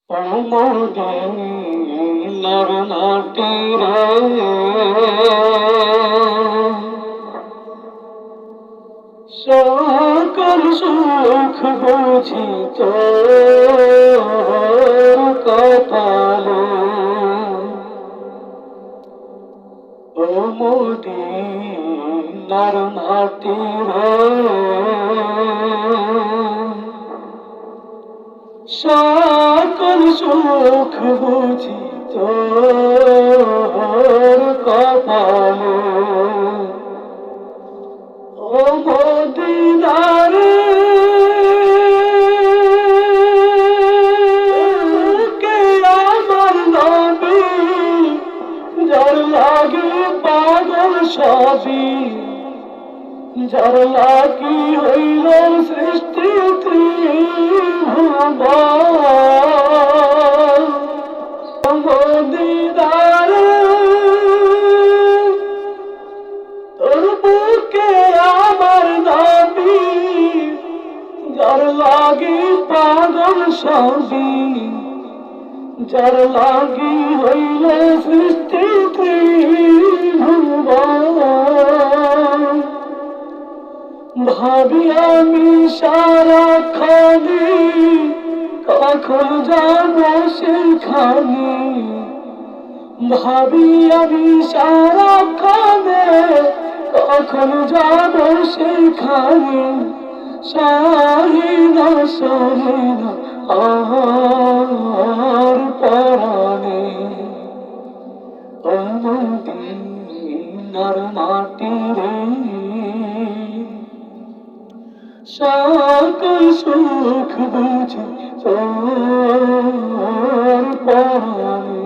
মদিনার মাটি রে সকল সুখ বুঝি তোর কপালে। ও মদিনার মাটি রে সকল সুখ বুঝি তোর কপালে। ও মদিনার কে আমার নবী যার লাগি পাগল সবই, যার লাগি হইল সৃষ্টি ত্রিভুবন। মদিনার তোর বুকে আমার নবী যার লাগি পাগল সবই, যার লাগি হইল সৃষ্টি ত্রিভুবন। ভাবি আমি সারাক্ষণে কখন যাব সেখানে, ভাবি আমি সারাক্ষণে কখন যাব সেখানে। সহিনা সহিনা আর পরাণে। ও মদিনার মাটি রে সকল সুখ বুঝি তোর পরাণে।